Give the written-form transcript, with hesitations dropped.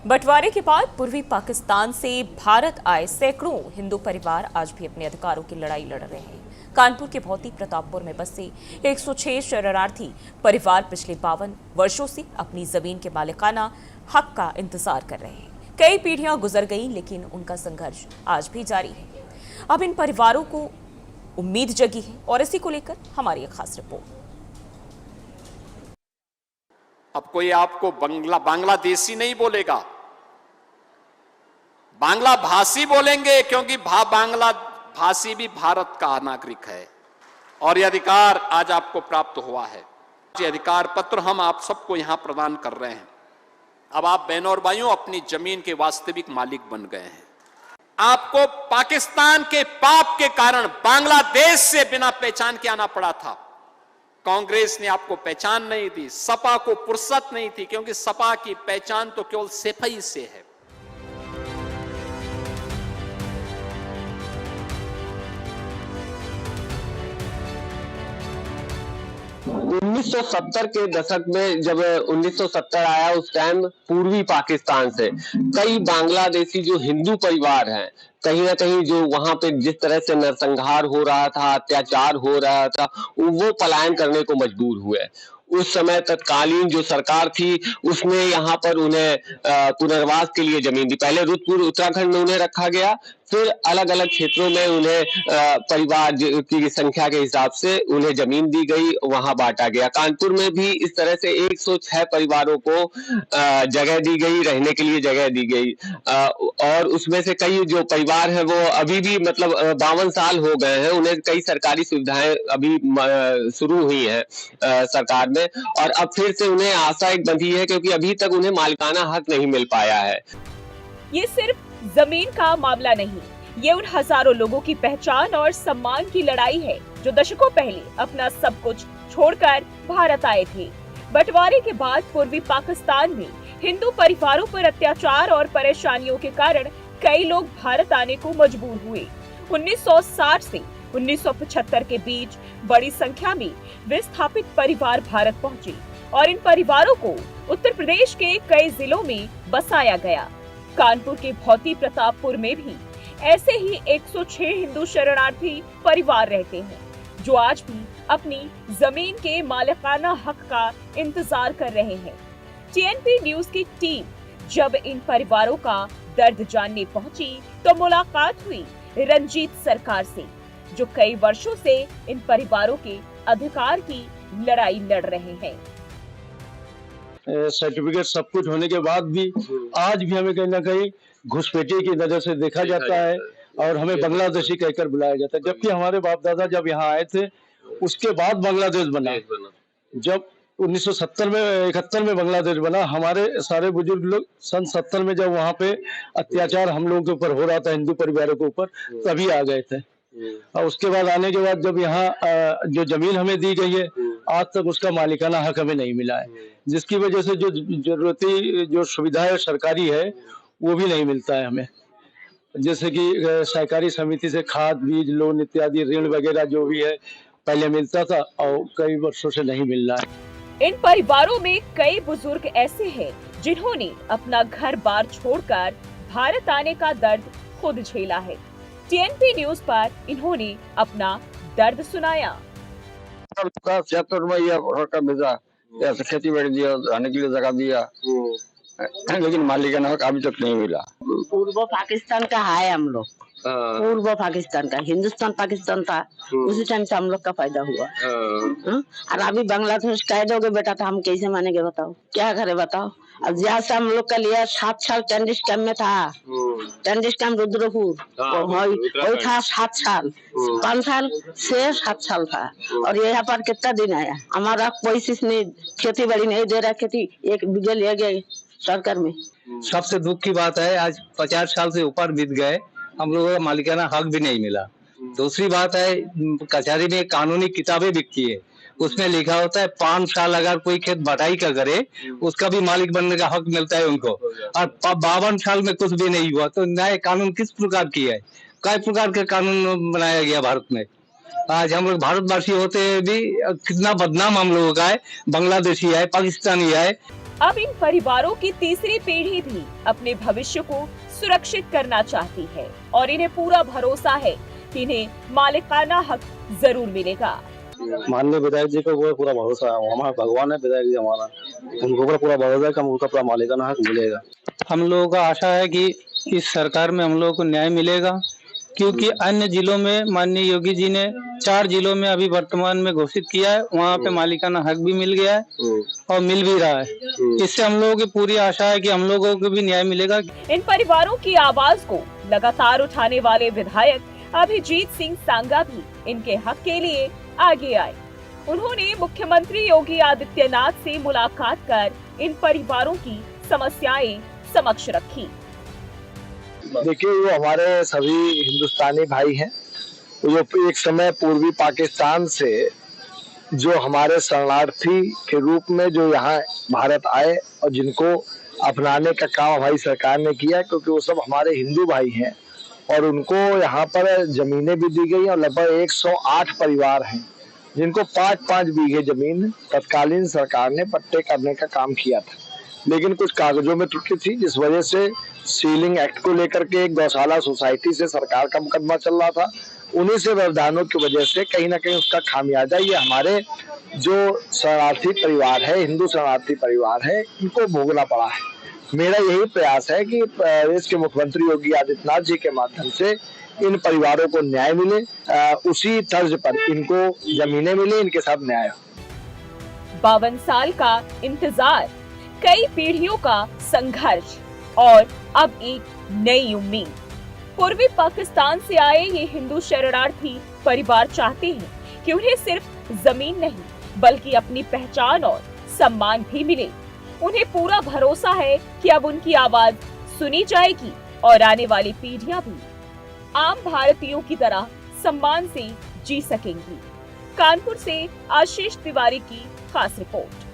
बंटवारे के बाद पूर्वी पाकिस्तान से भारत आए सैकड़ों हिंदू परिवार आज भी अपने अधिकारों की लड़ाई लड़ रहे हैं। कानपुर के भौती प्रतापपुर में बसे 106 शरणार्थी परिवार पिछले 52 वर्षों से अपनी जमीन के मालिकाना हक का इंतजार कर रहे हैं। कई पीढ़ियां गुजर गई, लेकिन उनका संघर्ष आज भी जारी है। अब इन परिवारों को उम्मीद जगी है और इसी को लेकर हमारी एक खास रिपोर्ट। अब कोई आपको बांग्लादेशी नहीं बोलेगा, बांग्ला भाषी बोलेंगे, क्योंकि बांग्ला भाषी भी भारत का नागरिक है और यह अधिकार आज आपको प्राप्त हुआ है। ये अधिकार पत्र हम आप सबको यहां प्रदान कर रहे हैं। अब आप बहनों और भाइयों अपनी जमीन के वास्तविक मालिक बन गए हैं। आपको पाकिस्तान के पाप के कारण बांग्लादेश से बिना पहचान के आना पड़ा था। कांग्रेस ने आपको पहचान नहीं दी, सपा को फुर्सत नहीं थी, क्योंकि सपा की पहचान तो केवल सिपाही से है। उन्नीस सौ 70 के दशक में जब 1970 आया, उस टाइम पूर्वी पाकिस्तान से कई बांग्लादेशी जो हिंदू परिवार हैं, कहीं ना कहीं जो वहां पे जिस तरह से नरसंहार हो रहा था, अत्याचार हो रहा था, वो पलायन करने को मजबूर हुए। उस समय तत्कालीन जो सरकार थी उसने यहाँ पर उन्हें पुनर्वास के लिए जमीन दी। पहले रुद्रपुर उत्तराखंड में उन्हें रखा गया, फिर अलग अलग क्षेत्रों में उन्हें परिवार की संख्या के हिसाब से उन्हें जमीन दी गई, वहां बांटा गया। कानपुर में भी इस तरह से 106 परिवारों को जगह दी गई, रहने के लिए जगह दी गई। और उसमें से कई जो परिवार है वो अभी भी मतलब 52 साल हो गए हैं, उन्हें कई सरकारी सुविधाएं अभी शुरू हुई है सरकार में, और अब फिर से उन्हें आशा एक बंधी है, क्योंकि अभी तक उन्हें मालिकाना हक नहीं मिल पाया है। ये सिर्फ जमीन का मामला नहीं, ये उन हजारों लोगों की पहचान और सम्मान की लड़ाई है जो दशकों पहले अपना सब कुछ छोड़कर भारत आए थे। बंटवारे के बाद पूर्वी पाकिस्तान में हिंदू परिवारों पर अत्याचार और परेशानियों के कारण कई लोग भारत आने को मजबूर हुए। 1960 से 1975 के बीच बड़ी संख्या में विस्थापित परिवार भारत पहुंचे और इन परिवारों को उत्तर प्रदेश के कई जिलों में बसाया गया। कानपुर के भौती प्रतापपुर में भी ऐसे ही 106 हिंदू शरणार्थी परिवार रहते हैं, जो आज भी अपनी जमीन के मालिकाना हक का इंतजार कर रहे हैं। टीएनपी न्यूज की टीम जब इन परिवारों का दर्द जानने पहुंची तो मुलाकात हुई रंजीत सरकार से, जो कई वर्षों से इन परिवारों के अधिकार की लड़ाई लड़ रहे हैं। सर्टिफिकेट सब कुछ होने के बाद भी आज भी हमें कहीं ना कहीं घुसपैठिए की नजर से देखा जाता है और हमें बांग्लादेशी कहकर बुलाया जाता है, जबकि हमारे बाप दादा जब यहाँ आए थे उसके बाद बांग्लादेश बना। जब 1970 में 71 में बांग्लादेश बना, हमारे सारे बुजुर्ग लोग सन 70 में जब वहाँ पे अत्याचार हम लोगों के ऊपर हो रहा था, हिंदू परिवारों के ऊपर, तभी आ गए थे। और उसके बाद आने के बाद जब यहाँ जो जमीन हमें दी गई है, आज तक उसका मालिकाना हक हमें नहीं मिला है, जिसकी वजह से जो जरूरती जो सुविधाएं सरकारी है वो भी नहीं मिलता है हमें, जैसे कि सहकारी समिति से खाद, बीज, लोन इत्यादि ऋण वगैरह जो भी है पहले मिलता था और कई वर्षों से नहीं मिल रहा है। इन परिवारों में कई बुजुर्ग ऐसे हैं जिन्होंने अपना घर बार छोड़कर भारत आने का दर्द खुद झेला है। टीएनपी न्यूज पर इन्होंने अपना दर्द सुनाया। खेती बाड़ी दिया, रहने के लिए जगह दिया, लेकिन मालिकाना हक अभी तक नहीं मिला। पूर्व पाकिस्तान का है हम लोग, पूर्व पाकिस्तान का, हिंदुस्तान पाकिस्तान था, उसी टाइम से हम लोग का फायदा हुआ। और अभी बांग्लादेश कह दोगे बेटा तो हम कैसे मानेंगे, बताओ क्या करे बताओ। अब जहाँ से हम लोग का लिया 7 साल टेंडिस कैंप में था, टेंडिस कैंप रुद्रपुर वही था 7 साल, 5 साल से 7 साल था। और यहाँ पर कितना दिन आया, हमारा कोई चीज नहीं, खेती बाड़ी नहीं दे रहा, खेती 1 बीघे ले गए सरकार में। सबसे दुख की बात है आज 50 साल से ऊपर बीत गए, हम लोगों का मालिकाना हक भी नहीं मिला। दूसरी बात है, कचहरी में कानूनी किताबें बिकती है, उसमें लिखा होता है 5 साल अगर कोई खेत बटाई का करे उसका भी मालिक बनने का हक मिलता है उनको, और 52 साल में कुछ भी नहीं हुआ। तो नए कानून किस प्रकार की है, कई प्रकार के कानून बनाया गया भारत में। आज हम लोग भारतवासी होते भी कितना बदनाम हम लोगों का है, बांग्लादेशी है, पाकिस्तानी है। अब इन परिवारों की तीसरी पीढ़ी भी अपने भविष्य को सुरक्षित करना चाहती है और इन्हें पूरा भरोसा है कि इन्हें मालिकाना हक जरूर मिलेगा। माननीय विधायक जी को पूरा भरोसा है, हमारा भगवान है विधायक जी हमारा, उनको पूरा भरोसा है कि हमको पूरा मालिकाना हक मिलेगा। हम लोगों का आशा है कि इस सरकार में हम लोगों को न्याय मिलेगा, क्योंकि अन्य जिलों में माननीय योगी जी ने 4 जिलों में अभी वर्तमान में घोषित किया है, वहाँ पे मालिकाना हक भी मिल गया है और मिल भी रहा है। इससे हम लोगों की पूरी आशा है कि हम लोगों को भी न्याय मिलेगा। इन परिवारों की आवाज को लगातार उठाने वाले विधायक अभिजीत सिंह सांगा भी इनके हक के लिए आगे आए। उन्होंने मुख्यमंत्री योगी आदित्यनाथ से मुलाकात कर इन परिवारों की समस्याएं समक्ष रखी। देखिए, वो हमारे सभी हिंदुस्तानी भाई हैं, जो एक समय पूर्वी पाकिस्तान से जो हमारे शरणार्थी के रूप में जो यहाँ भारत आए और जिनको अपनाने का काम हमारी सरकार ने किया, क्योंकि वो सब हमारे हिंदू भाई हैं और उनको यहाँ पर जमीनें भी दी गई और लगभग 108 परिवार हैं जिनको 5-5 बीघे जमीन तत्कालीन सरकार ने पट्टे करने का काम किया था, लेकिन कुछ कागजों में त्रुटि थी, जिस वजह से सीलिंग एक्ट को लेकर के एक गौशाला सोसाइटी से सरकार का मुकदमा चल रहा था। उन्हीं से व्यवधानों की वजह से कहीं ना कहीं उसका खामियाजा ये हमारे जो शरणार्थी परिवार है, हिंदू शरणार्थी परिवार है, इनको भोगना पड़ा है। मेरा यही प्रयास है कि प्रदेश के मुख्यमंत्री योगी आदित्यनाथ जी के माध्यम से इन परिवारों को न्याय मिले, उसी तर्ज पर इनको जमीनें मिले, इनके साथ न्याय हो। 52 साल का इंतजार, कई पीढ़ियों का संघर्ष और अब एक नई उम्मीद। पूर्वी पाकिस्तान से आए ये हिंदू शरणार्थी परिवार चाहते हैं कि उन्हें सिर्फ जमीन नहीं बल्कि अपनी पहचान और सम्मान भी मिले। उन्हें पूरा भरोसा है कि अब उनकी आवाज सुनी जाएगी और आने वाली पीढ़ियां भी आम भारतीयों की तरह सम्मान से जी सकेंगी। कानपुर से आशीष तिवारी की खास रिपोर्ट।